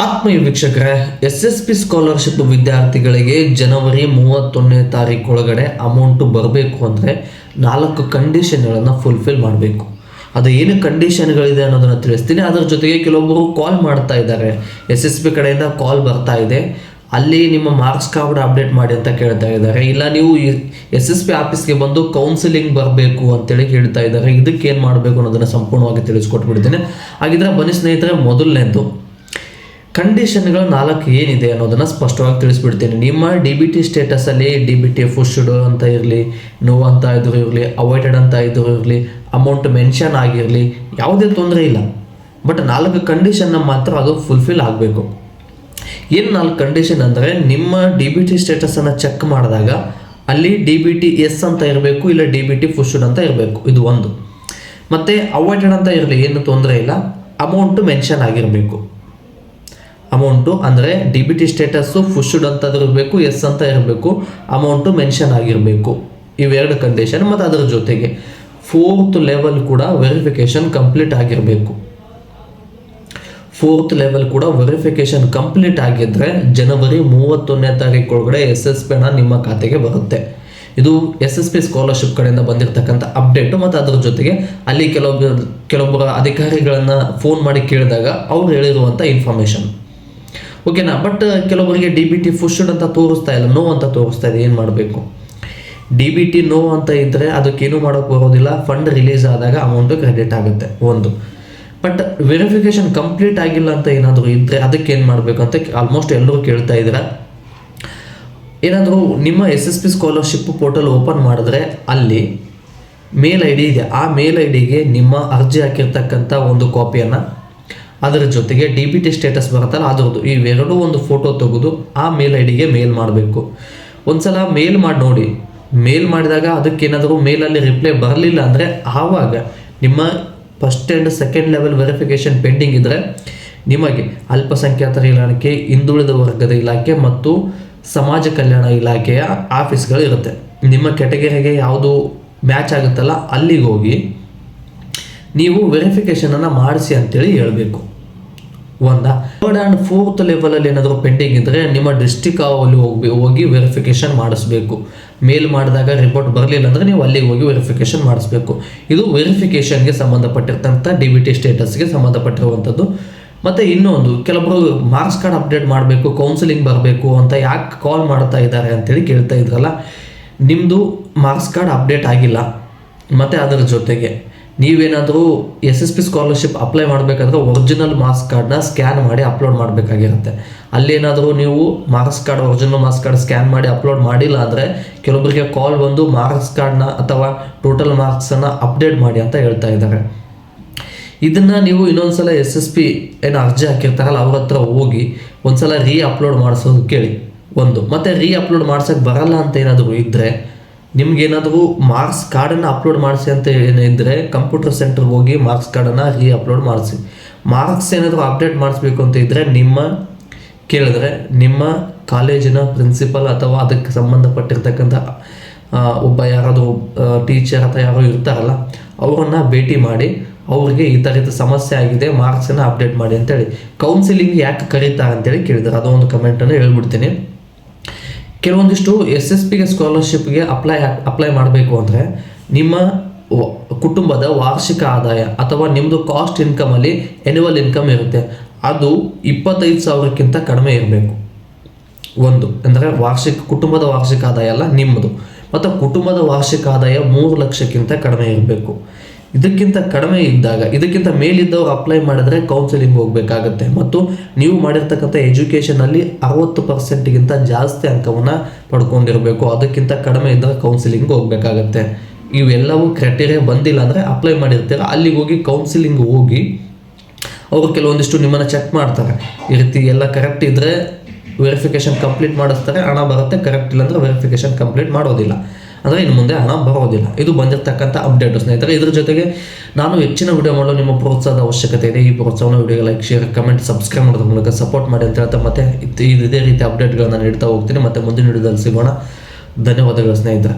ಆತ್ಮೀಯ ವೀಕ್ಷಕರೇ, SSP scholarship ವಿದ್ಯಾರ್ಥಿಗಳಿಗೆ ಜನವರಿ 31ನೇ ತಾರೀಕೊಳಗಡೆ ಅಮೌಂಟು ಬರಬೇಕು ಅಂದರೆ 4 ಕಂಡೀಷನ್ಗಳನ್ನು ಫುಲ್ಫಿಲ್ ಮಾಡಬೇಕು. ಅದು ಏನು ಕಂಡೀಷನ್ಗಳಿದೆ ಅನ್ನೋದನ್ನು ತಿಳಿಸ್ತೀನಿ. ಅದರ ಜೊತೆಗೆ ಕೆಲವೊಬ್ಬರು ಕಾಲ್ ಮಾಡ್ತಾ ಇದ್ದಾರೆ, SSP ಕಡೆಯಿಂದ ಕಾಲ್ ಬರ್ತಾ ಇದೆ, ಅಲ್ಲಿ ನಿಮ್ಮ ಮಾರ್ಕ್ಸ್ ಕಾರ್ಡ್ ಅಪ್ಡೇಟ್ ಮಾಡಿ ಅಂತ ಕೇಳ್ತಾ ಇದ್ದಾರೆ. ಇಲ್ಲ ನೀವು SSP ಆಫೀಸ್ಗೆ ಬಂದು ಕೌನ್ಸಿಲಿಂಗ್ ಬರಬೇಕು ಅಂತೇಳಿ ಹೇಳ್ತಾ ಇದ್ದಾರೆ. ಇದಕ್ಕೆ ಏನು ಮಾಡಬೇಕು ಅನ್ನೋದನ್ನು ಸಂಪೂರ್ಣವಾಗಿ ತಿಳಿಸ್ಕೊಟ್ಬಿಡ್ತೀನಿ. ಹಾಗಿದ್ರೆ ಬನ್ನಿ ಸ್ನೇಹಿತರೆ, ಮೊದಲನೇದು ಕಂಡೀಷನ್ಗಳು 4 ಏನಿದೆ ಅನ್ನೋದನ್ನು ಸ್ಪಷ್ಟವಾಗಿ ತಿಳಿಸ್ಬಿಡ್ತೀನಿ. ನಿಮ್ಮ DBT ಸ್ಟೇಟಸಲ್ಲಿ DBT ಫುಶ್ಡ್ ಅಂತ ಇರಲಿ, ನೋ ಅಂತ ಇದ್ರೂ ಇರಲಿ, ಅವಾಯ್ಡೆಡ್ ಅಂತ ಇದ್ರೂ ಇರಲಿ, ಅಮೌಂಟ್ ಮೆನ್ಷನ್ ಆಗಿರಲಿ, ಯಾವುದೇ ತೊಂದರೆ ಇಲ್ಲ. ಬಟ್ 4 ಕಂಡೀಷನ್ನ ಮಾತ್ರ ಅದು ಫುಲ್ಫಿಲ್ ಆಗಬೇಕು. ಏನು 4 ಕಂಡೀಷನ್ ಅಂದರೆ, ನಿಮ್ಮ DBT ಸ್ಟೇಟಸನ್ನು ಚೆಕ್ ಮಾಡಿದಾಗ ಅಲ್ಲಿ DBT ಎಸ್ ಅಂತ ಇರಬೇಕು, ಇಲ್ಲ DBT ಫುಶ್ಡ್ ಅಂತ ಇರಬೇಕು, ಇದು ಒಂದು. ಮತ್ತು ಅವಾಯ್ಡೆಡ್ ಅಂತ ಇರಲಿ, ಏನು ತೊಂದರೆ ಇಲ್ಲ, ಅಮೌಂಟು ಮೆನ್ಷನ್ ಆಗಿರಬೇಕು. ಅಮೌಂಟು ಅಂದರೆ DBT ಸ್ಟೇಟಸ್ಸು ಫುಶ್ಡ್ ಅಂತ ಇರಬೇಕು, ಎಸ್ ಅಂತ ಇರಬೇಕು, ಅಮೌಂಟು ಮೆನ್ಷನ್ ಆಗಿರಬೇಕು. ಇವೆರಡು ಕಂಡೀಷನ್. ಮತ್ತು ಅದರ ಜೊತೆಗೆ 4th ಲೆವೆಲ್ ಕೂಡ ವೆರಿಫಿಕೇಷನ್ ಕಂಪ್ಲೀಟ್ ಆಗಿರಬೇಕು. 4th ಲೆವೆಲ್ ಕೂಡ ವೆರಿಫಿಕೇಷನ್ ಕಂಪ್ಲೀಟ್ ಆಗಿದ್ದರೆ ಜನವರಿ 31ನೇ ತಾರೀಕೊಳಗಡೆ SSP ಹಣ ನಿಮ್ಮ ಖಾತೆಗೆ ಬರುತ್ತೆ. ಇದು SSP ಸ್ಕಾಲರ್ಶಿಪ್ ಕಡೆಯಿಂದ ಬಂದಿರತಕ್ಕಂಥ ಅಪ್ಡೇಟು. ಮತ್ತು ಅದರ ಜೊತೆಗೆ ಅಲ್ಲಿ ಕೆಲವೊಬ್ಬರ ಅಧಿಕಾರಿಗಳನ್ನು ಫೋನ್ ಮಾಡಿ ಕೇಳಿದಾಗ ಅವ್ರು ಹೇಳಿರುವಂಥ ಇನ್ಫಾರ್ಮೇಷನ್, ಓಕೆನಾ. ಬಟ್ ಕೆಲವೊಬ್ಬರಿಗೆ DBT ಫುಶ್ಡ್ ಅಂತ ತೋರಿಸ್ತಾ ಇಲ್ಲ, ನೋ ಅಂತ ತೋರಿಸ್ತಾ ಇದೆ. ಏನು ಮಾಡಬೇಕು? DBT ನೋ ಅಂತ ಇದ್ದರೆ ಅದಕ್ಕೇನು ಮಾಡೋಕ್ಕೆ ಬರೋದಿಲ್ಲ. ಫಂಡ್ ರಿಲೀಸ್ ಆದಾಗ ಅಮೌಂಟು ಕ್ರೆಡಿಟ್ ಆಗುತ್ತೆ, ಒಂದು. ಬಟ್ ವೆರಿಫಿಕೇಷನ್ ಕಂಪ್ಲೀಟ್ ಆಗಿಲ್ಲ ಅಂತ ಏನಾದರೂ ಇದ್ದರೆ ಅದಕ್ಕೆ ಏನು ಮಾಡಬೇಕು ಅಂತ ಆಲ್ಮೋಸ್ಟ್ ಎಲ್ಲರೂ ಕೇಳ್ತಾ ಇದ್ದೀರಾ. ಏನಾದರೂ ನಿಮ್ಮ SSP ಸ್ಕಾಲರ್ಶಿಪ್ ಪೋರ್ಟಲ್ ಓಪನ್ ಮಾಡಿದ್ರೆ ಅಲ್ಲಿ ಮೇಲ್ ID ಇದೆ. ಆ ಮೇಲ್ IDಗೆ ನಿಮ್ಮ ಅರ್ಜಿ ಹಾಕಿರ್ತಕ್ಕಂಥ ಒಂದು ಕಾಪಿಯನ್ನು, ಅದರ ಜೊತೆಗೆ DBT ಸ್ಟೇಟಸ್ ಬರುತ್ತಲ್ಲ ಅದರದ್ದು, ಇವೆರಡೂ ಒಂದು ಫೋಟೋ ತೆಗೆದು ಆ ಮೇಲ್ IDಗೆ ಮೇಲ್ ಮಾಡಬೇಕು. ಒಂದು ಸಲ ಮೇಲ್ ಮಾಡಿ ನೋಡಿ. ಮೇಲ್ ಮಾಡಿದಾಗ ಅದಕ್ಕೇನಾದರೂ ಮೇಲಲ್ಲಿ ರಿಪ್ಲೈ ಬರಲಿಲ್ಲ ಅಂದರೆ ಆವಾಗ ನಿಮ್ಮ first and second level verification pending ಇದ್ದರೆ ನಿಮಗೆ ಅಲ್ಪಸಂಖ್ಯಾತರ ಇಲಾಖೆ, ಹಿಂದುಳಿದ ವರ್ಗದ ಇಲಾಖೆ ಮತ್ತು ಸಮಾಜ ಕಲ್ಯಾಣ ಇಲಾಖೆಯ ಆಫೀಸ್ಗಳು ಇರುತ್ತೆ. ನಿಮ್ಮ ಕೆಟಗರಿಗೆ ಯಾವುದು ಮ್ಯಾಚ್ ಆಗುತ್ತಲ್ಲ ಅಲ್ಲಿಗೆ ಹೋಗಿ ನೀವು ವೆರಿಫಿಕೇಷನನ್ನು ಮಾಡಿಸಿ ಅಂತೇಳಿ ಹೇಳಬೇಕು. 1. 3rd and 4th ಲೆವೆಲಲ್ಲಿ ಏನಾದರೂ ಪೆಂಡಿಂಗ್ ಇದ್ದರೆ ನಿಮ್ಮ ಡಿಸ್ಟಿಕ್ ಅಲ್ಲಿ ಹೋಗಿ ವೆರಿಫಿಕೇಷನ್ ಮಾಡಿಸ್ಬೇಕು. ಮೇಲ್ ಮಾಡಿದಾಗ ರಿಪೋರ್ಟ್ ಬರಲಿಲ್ಲ ಅಂದರೆ ನೀವು ಅಲ್ಲಿಗೆ ಹೋಗಿ ವೆರಿಫಿಕೇಷನ್ ಮಾಡಿಸ್ಬೇಕು. ಇದು ವೆರಿಫಿಕೇಷನ್ಗೆ ಸಂಬಂಧಪಟ್ಟಿರ್ತಂಥ DBT ಸ್ಟೇಟಸ್ಗೆ ಸಂಬಂಧಪಟ್ಟಿರುವಂಥದ್ದು. ಮತ್ತು ಇನ್ನೊಂದು, ಕೆಲವೊಬ್ಬರು ಮಾರ್ಕ್ಸ್ ಕಾರ್ಡ್ ಅಪ್ಡೇಟ್ ಮಾಡಬೇಕು, ಕೌನ್ಸಿಲಿಂಗ್ ಬರಬೇಕು ಅಂತ ಯಾಕೆ ಕಾಲ್ ಮಾಡ್ತಾ ಇದ್ದಾರೆ ಅಂತೇಳಿ ಕೇಳ್ತಾ ಇದ್ರಲ್ಲ. ನಿಮ್ಮದು ಮಾರ್ಕ್ಸ್ ಕಾರ್ಡ್ ಅಪ್ಡೇಟ್ ಆಗಿಲ್ಲ, ಮತ್ತು ಅದರ ಜೊತೆಗೆ ನೀವೇನಾದರೂ SSP ಸ್ಕಾಲರ್ಶಿಪ್ ಅಪ್ಲೈ ಮಾಡಬೇಕಾದ್ರೆ ಒರಿಜಿನಲ್ ಮಾರ್ಕ್ಸ್ ಕಾರ್ಡ್ನ ಸ್ಕ್ಯಾನ್ ಮಾಡಿ ಅಪ್ಲೋಡ್ ಮಾಡಬೇಕಾಗಿರುತ್ತೆ. ಅಲ್ಲೇನಾದರೂ ನೀವು ಒರಿಜಿನಲ್ ಮಾರ್ಕ್ಸ್ ಕಾರ್ಡ್ ಸ್ಕ್ಯಾನ್ ಮಾಡಿ ಅಪ್ಲೋಡ್ ಮಾಡಿಲ್ಲ ಅಂದರೆ ಕೆಲವೊಬ್ಬರಿಗೆ ಕಾಲ್ ಬಂದು ಮಾರ್ಕ್ಸ್ ಕಾರ್ಡ್ನ ಅಥವಾ ಟೋಟಲ್ ಮಾರ್ಕ್ಸನ್ನು ಅಪ್ಡೇಟ್ ಮಾಡಿ ಅಂತ ಹೇಳ್ತಾ ಇದ್ದಾರೆ. ಇದನ್ನು ನೀವು ಇನ್ನೊಂದು ಸಲ SSP ಏನು ಅರ್ಜಿ ಹಾಕಿರ್ತಾರಲ್ಲ ಅವ್ರ ಹತ್ರ ಹೋಗಿ ಒಂದು ಸಲ ಅಪ್ಲೋಡ್ ಮಾಡಿಸೋದು ಕೇಳಿ, ಒಂದು. ಮತ್ತು ಅಪ್ಲೋಡ್ ಮಾಡ್ಸೋಕ್ಕೆ ಬರಲ್ಲ ಅಂತ ಏನಾದರೂ ಇದ್ದರೆ, ನಿಮ್ಗೇನಾದರೂ ಮಾರ್ಕ್ಸ್ ಕಾರ್ಡನ್ನು ಅಪ್ಲೋಡ್ ಮಾಡಿಸಿ ಅಂತ ಏನಿದ್ರೆ ಕಂಪ್ಯೂಟರ್ ಸೆಂಟರ್ಗೆ ಹೋಗಿ ಮಾರ್ಕ್ಸ್ ಕಾರ್ಡನ್ನು ಅಪ್ಲೋಡ್ ಮಾಡಿಸಿ. ಮಾರ್ಕ್ಸ್ ಏನಾದರೂ ಅಪ್ಡೇಟ್ ಮಾಡಿಸ್ಬೇಕು ಅಂತ ಇದ್ದರೆ ಕೇಳಿದ್ರೆ ನಿಮ್ಮ ಕಾಲೇಜಿನ ಪ್ರಿನ್ಸಿಪಲ್ ಅಥವಾ ಅದಕ್ಕೆ ಸಂಬಂಧಪಟ್ಟಿರ್ತಕ್ಕಂಥ ಒಬ್ಬ ಯಾರಾದರೂ ಟೀಚರ್ ಅಥವಾ ಯಾರೋ ಇರ್ತಾರಲ್ಲ ಅವರನ್ನು ಭೇಟಿ ಮಾಡಿ ಅವ್ರಿಗೆ ಈ ಥರದ ಸಮಸ್ಯೆ ಆಗಿದೆ, ಮಾರ್ಕ್ಸನ್ನು ಅಪ್ಡೇಟ್ ಮಾಡಿ ಅಂತೇಳಿ. ಕೌನ್ಸಿಲಿಂಗ್ ಯಾಕೆ ಕರೀತಾರೆ ಅಂತೇಳಿ ಕೇಳಿದ್ದಾರೆ, ಅದೊಂದು ಕಮೆಂಟನ್ನು ಹೇಳ್ಬಿಡ್ತೀನಿ. ಕೆಲವೊಂದಿಷ್ಟು SSPಗೆ ಸ್ಕಾಲರ್ಶಿಪ್ಗೆ ಅಪ್ಲೈ ಮಾಡಬೇಕು ಅಂದರೆ ನಿಮ್ಮ ಕುಟುಂಬದ ವಾರ್ಷಿಕ ಆದಾಯ ಅಥವಾ ನಿಮ್ಮದು ಕಾಸ್ಟ್ ಇನ್ಕಮಲ್ಲಿ ಆ್ಯನ್ಯುವಲ್ ಇನ್ಕಮ್ ಇರುತ್ತೆ, ಅದು 25,000ಕ್ಕಿಂತ ಕಡಿಮೆ ಇರಬೇಕು. ಒಂದು ಅಂದರೆ ಕುಟುಂಬದ ವಾರ್ಷಿಕ ಆದಾಯ ಅಲ್ಲ, ನಿಮ್ಮದು. ಮತ್ತು ಕುಟುಂಬದ ವಾರ್ಷಿಕ ಆದಾಯ 3 ಲಕ್ಷಕ್ಕಿಂತ ಕಡಿಮೆ ಇರಬೇಕು. ಇದಕ್ಕಿಂತ ಕಡಿಮೆ ಇದ್ದಾಗ, ಇದಕ್ಕಿಂತ ಮೇಲಿದ್ದವ್ರು ಅಪ್ಲೈ ಮಾಡಿದ್ರೆ ಕೌನ್ಸಿಲಿಂಗ್ ಹೋಗಬೇಕಾಗತ್ತೆ. ಮತ್ತು ನೀವು ಮಾಡಿರ್ತಕ್ಕಂಥ ಎಜುಕೇಷನಲ್ಲಿ 60%ಗಿಂತ ಜಾಸ್ತಿ ಅಂಕವನ್ನು ಪಡ್ಕೊಂಡಿರಬೇಕು. ಅದಕ್ಕಿಂತ ಕಡಿಮೆ ಇದ್ದಾಗ ಕೌನ್ಸಿಲಿಂಗ್ ಹೋಗಬೇಕಾಗತ್ತೆ. ಇವೆಲ್ಲವೂ ಕ್ರೈಟೀರಿಯಾ ಬಂದಿಲ್ಲ ಅಂದರೆ ಅಪ್ಲೈ ಮಾಡಿರ್ತೀರ, ಅಲ್ಲಿಗೆ ಹೋಗಿ ಕೌನ್ಸಿಲಿಂಗ್ ಹೋಗಿ ಅವರು ಕೆಲವೊಂದಿಷ್ಟು ನಿಮ್ಮನ್ನು ಚೆಕ್ ಮಾಡ್ತಾರೆ. ಈ ರೀತಿ ಎಲ್ಲ ಕರೆಕ್ಟ್ ಇದ್ದರೆ ವೆರಿಫಿಕೇಷನ್ ಕಂಪ್ಲೀಟ್ ಮಾಡಿಸ್ತಾರೆ, ಹಣ ಬರುತ್ತೆ. ಕರೆಕ್ಟ್ ಇಲ್ಲ ಅಂದರೆ ವೆರಿಫಿಕೇಷನ್ ಕಂಪ್ಲೀಟ್ ಮಾಡೋದಿಲ್ಲ, ಅಂದರೆ ಇನ್ನು ಮುಂದೆ ಹಣ ಬರೋದಿಲ್ಲ. ಇದು ಬಂದಿರತಕ್ಕಂಥ ಅಪ್ಡೇಟು ಸ್ನೇಹಿತರೆ. ಇದ್ರ ಜೊತೆಗೆ ನಾನು ಹೆಚ್ಚಿನ ವಿಡಿಯೋ ಮಾಡಲು ನಿಮ್ಮ ಪ್ರೋತ್ಸಾಹದ ಅವಶ್ಯಕತೆ ಇದೆ. ಈ ಪ್ರೋತ್ಸಾಹವನ್ನು ವಿಡಿಯೋಗೆ ಲೈಕ್, ಶೇರ್, ಕಮೆಂಟ್, ಸಬ್ಸ್ಕ್ರೈಬ್ ಮಾಡೋದ್ರ ಮೂಲಕ ಸಪೋರ್ಟ್ ಮಾಡಿ ಅಂತ ಹೇಳ್ತಾ ಮತ್ತೆ ಇದೇ ರೀತಿ ಅಪ್ಡೇಟ್ಗಳನ್ನು ನೀಡ್ತಾ ಹೋಗ್ತೀನಿ. ಮತ್ತು ಮುಂದಿನ ವಿಡಿಯೋದಲ್ಲಿ ಸಿಗೋಣ. ಧನ್ಯವಾದಗಳು ಸ್ನೇಹಿತರೆ.